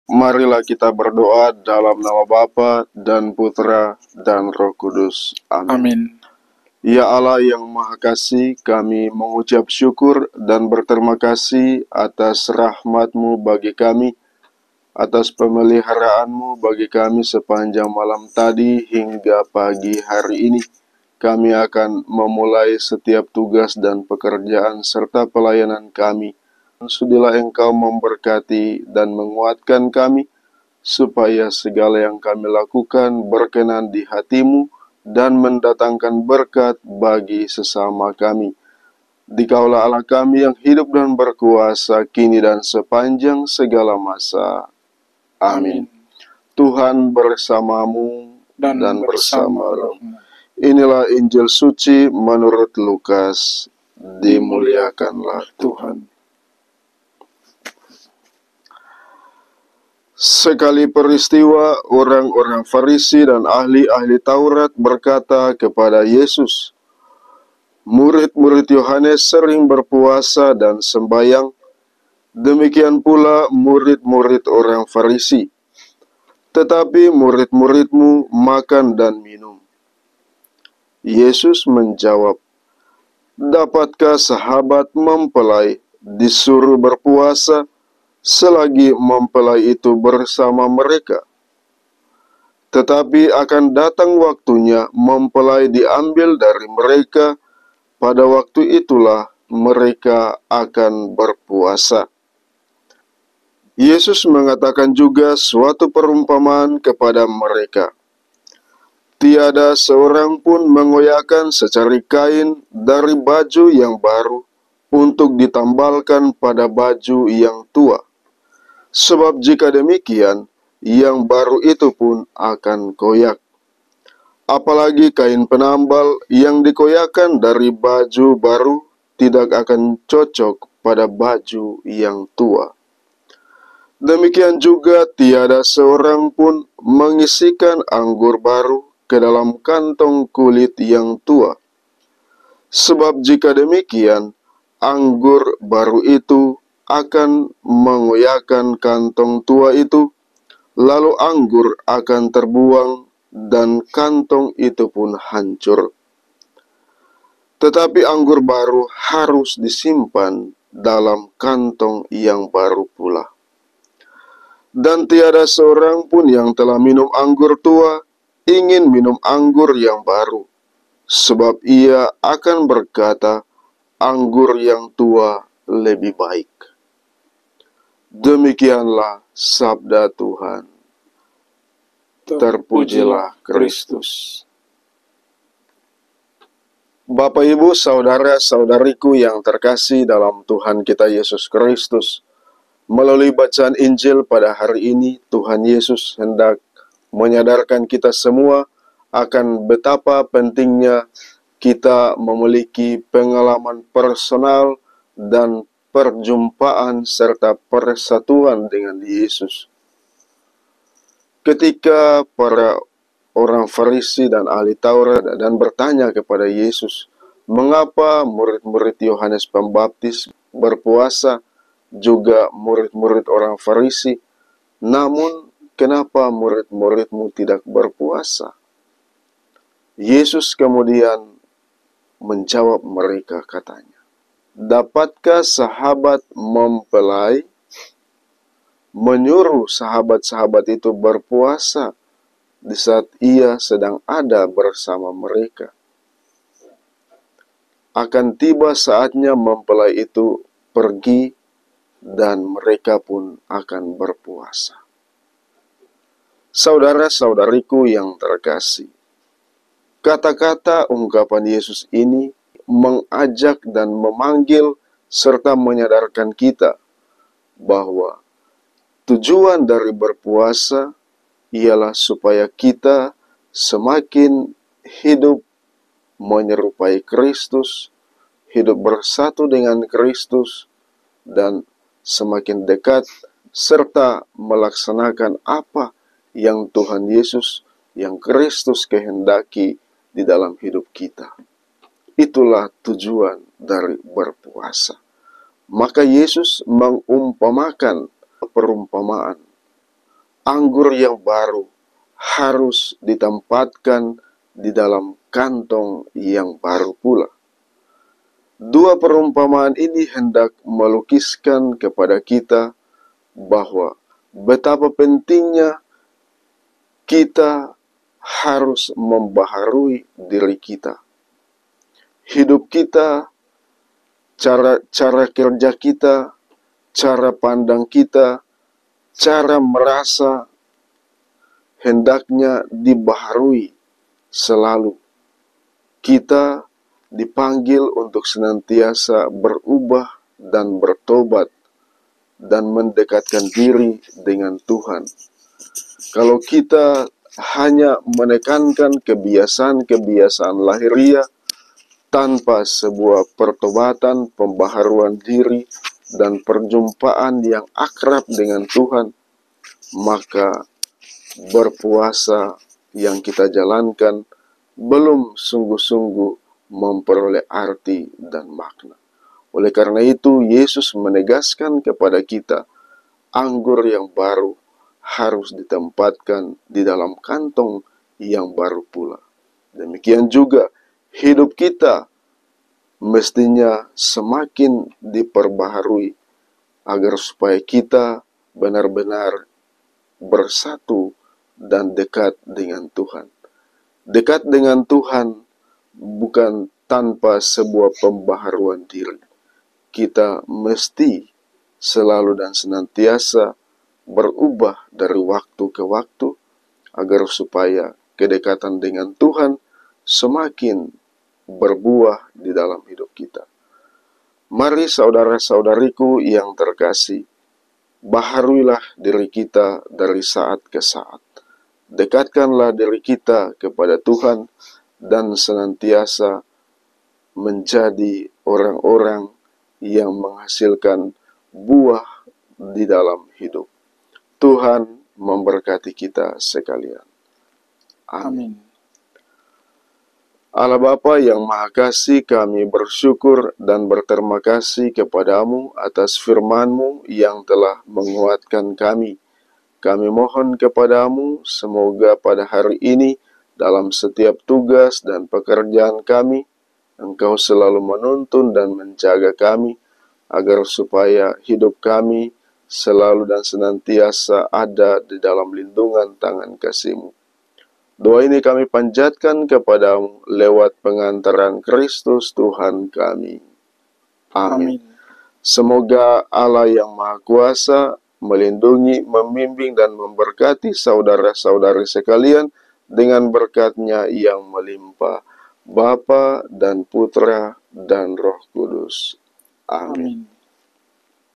Marilah kita berdoa dalam nama Bapa dan Putra dan Roh Kudus. Amin. Amin. Ya Allah yang Maha Kasih, kami mengucap syukur dan berterima kasih atas rahmat-Mu bagi kami, atas pemeliharaanmu bagi kami sepanjang malam tadi hingga pagi hari ini. Kami akan memulai setiap tugas dan pekerjaan serta pelayanan kami. Sudilah Engkau memberkati dan menguatkan kami, supaya segala yang kami lakukan berkenan di hati-Mu dan mendatangkan berkat bagi sesama kami. Dikaulah Allah kami yang hidup dan berkuasa kini dan sepanjang segala masa. Amin. Tuhan bersamamu dan bersama rohmu. Inilah Injil suci menurut Lukas. Dimuliakanlah Tuhan. Sekali peristiwa, orang-orang Farisi dan ahli-ahli Taurat berkata kepada Yesus, "Murid-murid Yohanes sering berpuasa dan sembahyang, demikian pula murid-murid orang Farisi. Tetapi murid-muridmu makan dan minum." Yesus menjawab, "Dapatkah sahabat mempelai disuruh berpuasa selagi mempelai itu bersama mereka? Tetapi akan datang waktunya mempelai diambil dari mereka, pada waktu itulah mereka akan berpuasa." Yesus mengatakan juga suatu perumpamaan kepada mereka. Tiada seorang pun mengoyakkan secari kain dari baju yang baru untuk ditambalkan pada baju yang tua. Sebab jika demikian, yang baru itu pun akan koyak. Apalagi kain penambal yang dikoyakkan dari baju baru tidak akan cocok pada baju yang tua. Demikian juga tiada seorang pun mengisikan anggur baru ke dalam kantong kulit yang tua. Sebab jika demikian, anggur baru itu akan mengoyakkan kantong tua itu, lalu anggur akan terbuang dan kantong itu pun hancur. Tetapi anggur baru harus disimpan dalam kantong yang baru pula. Dan tiada seorang pun yang telah minum anggur tua ingin minum anggur yang baru, sebab ia akan berkata, anggur yang tua lebih baik. Demikianlah sabda Tuhan. Terpujilah Kristus. Bapak, Ibu, saudara-saudariku yang terkasih dalam Tuhan kita Yesus Kristus, melalui bacaan Injil pada hari ini, Tuhan Yesus hendak menyadarkan kita semua akan betapa pentingnya kita memiliki pengalaman personal dan perjumpaan serta persatuan dengan Yesus. Ketika para orang Farisi dan ahli Taurat dan bertanya kepada Yesus, mengapa murid-murid Yohanes Pembaptis berpuasa, juga murid-murid orang Farisi, namun kenapa murid-muridmu tidak berpuasa? Yesus kemudian menjawab mereka, katanya, "Dapatkah sahabat mempelai menyuruh sahabat-sahabat itu berpuasa di saat ia sedang ada bersama mereka? Akan tiba saatnya mempelai itu pergi dan mereka pun akan berpuasa." Saudara-saudariku yang terkasih, kata-kata ungkapan Yesus ini mengajak dan memanggil serta menyadarkan kita bahwa tujuan dari berpuasa ialah supaya kita semakin hidup menyerupai Kristus, hidup bersatu dengan Kristus, dan semakin dekat serta melaksanakan apa yang Tuhan Yesus, yang Kristus kehendaki di dalam hidup kita. Itulah tujuan dari berpuasa. Maka Yesus mengumpamakan perumpamaan anggur yang baru harus ditempatkan di dalam kantong yang baru pula. Dua perumpamaan ini hendak melukiskan kepada kita bahwa betapa pentingnya kita harus membaharui diri kita. Hidup kita, cara kerja kita, cara pandang kita, cara merasa hendaknya dibaharui selalu. Kita dipanggil untuk senantiasa berubah dan bertobat dan mendekatkan diri dengan Tuhan. Kalau kita hanya menekankan kebiasaan-kebiasaan lahiriah tanpa sebuah pertobatan, pembaharuan diri, dan perjumpaan yang akrab dengan Tuhan, maka berpuasa yang kita jalankan belum sungguh-sungguh memperoleh arti dan makna. Oleh karena itu, Yesus menegaskan kepada kita, anggur yang baru harus ditempatkan di dalam kantong yang baru pula. Demikian juga, hidup kita mestinya semakin diperbaharui agar supaya kita benar-benar bersatu dan dekat dengan Tuhan. Dekat dengan Tuhan bukan tanpa sebuah pembaharuan diri. Kita mesti selalu dan senantiasa berubah dari waktu ke waktu agar supaya kedekatan dengan Tuhan semakin berbuah di dalam hidup kita. Mari saudara-saudariku yang terkasih, baharuilah diri kita dari saat ke saat. Dekatkanlah diri kita kepada Tuhan dan senantiasa menjadi orang-orang yang menghasilkan buah di dalam hidup. Tuhan memberkati kita sekalian. Amin. Allah Bapa yang Maha Kasih, kami bersyukur dan berterima kasih kepadamu atas firman-Mu yang telah menguatkan kami. Kami mohon kepadamu, semoga pada hari ini, dalam setiap tugas dan pekerjaan kami, Engkau selalu menuntun dan menjaga kami, agar supaya hidup kami selalu dan senantiasa ada di dalam lindungan tangan kasih-Mu. Doa ini kami panjatkan kepadamu lewat pengantaran Kristus Tuhan kami. Amin. Semoga Allah yang Maha Kuasa melindungi, membimbing, dan memberkati saudara-saudari sekalian dengan berkat-Nya yang melimpah, Bapa dan Putra dan Roh Kudus. Amin.